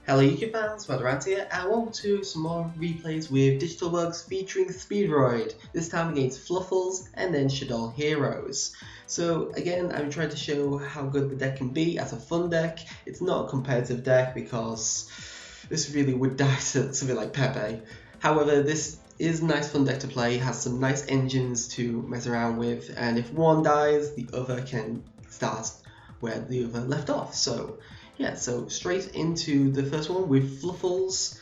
Hello YouTube fans, Rant here, and welcome to some more replays with Digital Bugs featuring Speedroid, this time against Fluffals and then Shaddoll heroes. So again, I'm trying to show how good the deck can be as a fun deck. It's not a competitive deck because this really would die to something like Pepe. However, this is a nice fun deck to play, has some nice engines to mess around with, and if one dies, the other can start where the other left off. So yeah, so straight into the first one with Fluffals,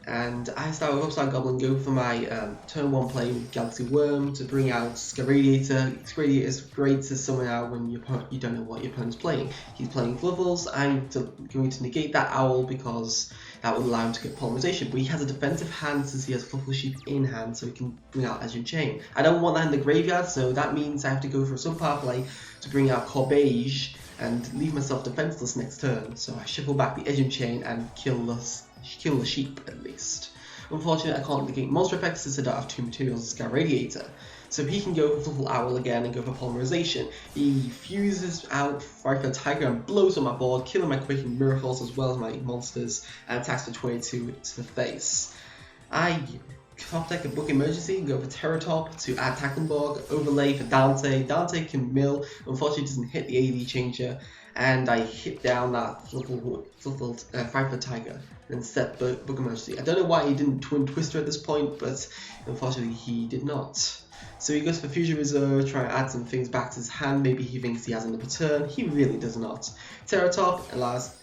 and I start with Upside Goblin, go for my turn 1 play with Galaxy Worm to bring out Sciradiator. Sciradiator is great to summon out when you don't know what your opponent's playing. He's playing Fluffals. I'm going to negate that Owl because that would allow him to get Polymerization, but he has a defensive hand since he has Fluffal Sheep in hand, so he can bring out Azure Chain. I don't want that in the graveyard, so that means I have to go for some power play to bring out Corbeige and leave myself defenseless next turn, so I shuffle back the Edging Chain and kill the sheep at least. Unfortunately, I can't negate monster effects since I don't have 2 materials to Sciradiator. So he can go for Fluffal Owl again and go for Polymerization. He fuses out Fire Tiger and blows on my board, killing my Quaking Miracles as well as my monsters, and attacks for 22 to the face. I top deck a Book Emergency and go for Terratop to add Tacklenborg, overlay for Dante. Dante can mill, unfortunately doesn't hit the AD changer, and I hit down that Fluffal Fire Tiger and set Book Emergency. I don't know why he didn't Twin Twister at this point, but unfortunately he did not. So he goes for Fusion Reserve, try and add some things back to his hand. Maybe he thinks he has another turn. He really does not. Terratop allows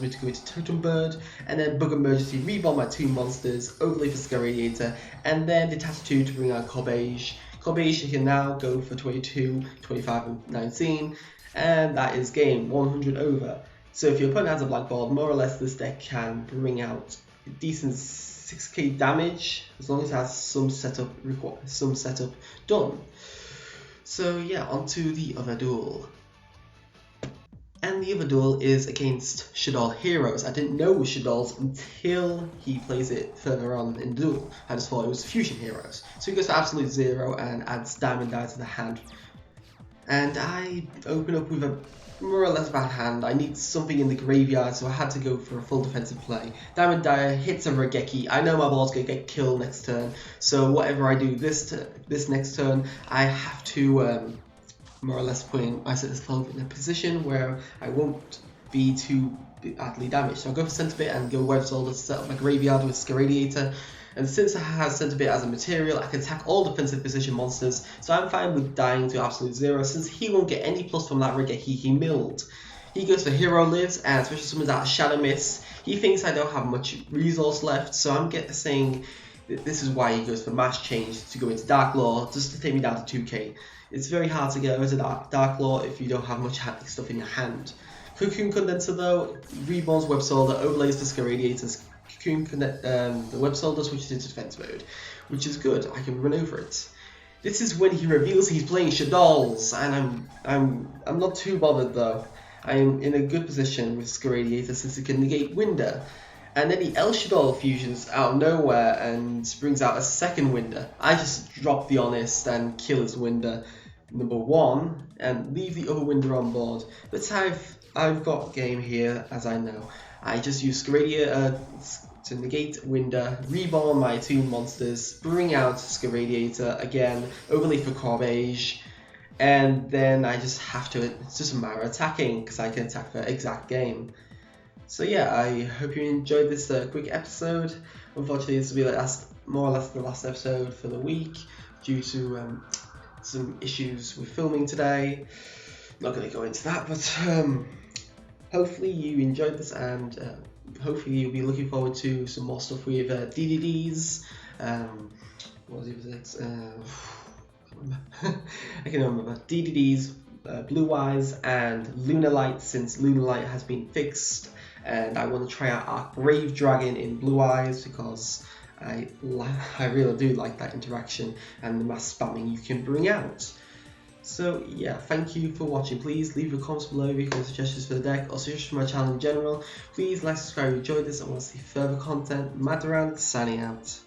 me to go into Totem Bird, and then Bug Emergency, reborn my 2 monsters, overlay for Sciradiator, and then detach 2 to bring out Corbeige. Corbeige can now go for 22, 25, and 19, and that is game 100 over. So if your opponent has a black board, more or less this deck can bring out decent 6k damage as long as it has some setup done. So yeah, onto the other duel. And the other duel is against Shaddoll heroes. I didn't know it was Shaddolls until he plays it further on in the duel. I just thought it was Fusion heroes. So he goes to Absolute Zero and adds Diamond Die to the hand. And I open up with a more or less bad hand. I need something in the graveyard, so I had to go for a full defensive play. Diamond Dire hits a Regeki. I know my board's going to get killed next turn, so whatever I do this next turn, I have to more or less putting myself in a position where I won't be too badly damaged. So I'll go for Centibit and go Web Soldier to set up my graveyard with Sciradiator. And since I have Centibit as a material, I can attack all defensive position monsters, so I'm fine with dying to Absolute Zero since he won't get any plus from that Regeki he milled. He goes for Hero Lives and especially summons out Shadow Mist. He thinks I don't have much resource left, so I'm saying this is why he goes for Mass Change to go into Dark Law, just to take me down to 2k. It's very hard to get over to Dark Law if you don't have much stuff in your hand. Cocoon Condenser though, reborns Web Soldier, overlays the Sciradiators. The Web Soldier switches into defense mode, which is good. I can run over it. This is when he reveals he's playing Shaddolls, and I'm not too bothered though. I'm in a good position with Sciradiator since it can negate Winder. And then the El Shaddoll fusions out of nowhere and brings out a second Winder. I just drop the Honest and kill his Winder number 1 and leave the other Winder on board. But I've got game here, as I know. I just use Sciradiator to negate Winder, reborn my 2 monsters, bring out Sciradiator again, overlay for Corbeige, and then I just have to, it's just a matter of attacking because I can attack for exact game. So yeah, I hope you enjoyed this quick episode. Unfortunately, this will be more or less the last episode for the week due to some issues with filming today. Not going to go into that, but hopefully you enjoyed this, and hopefully you'll be looking forward to some more stuff with DDDs. What was the other next? I can remember DDDs, Blue Eyes, and Lunalight, since Lunalight has been fixed. And I want to try out our Brave Dragon in Blue Eyes because I really do like that interaction and the mass spamming you can bring out. So yeah, thank you for watching. Please leave your comments below if you have suggestions for the deck or suggestions for my channel in general. Please like, subscribe if you enjoyed this and want to see further content. Madarant signing out.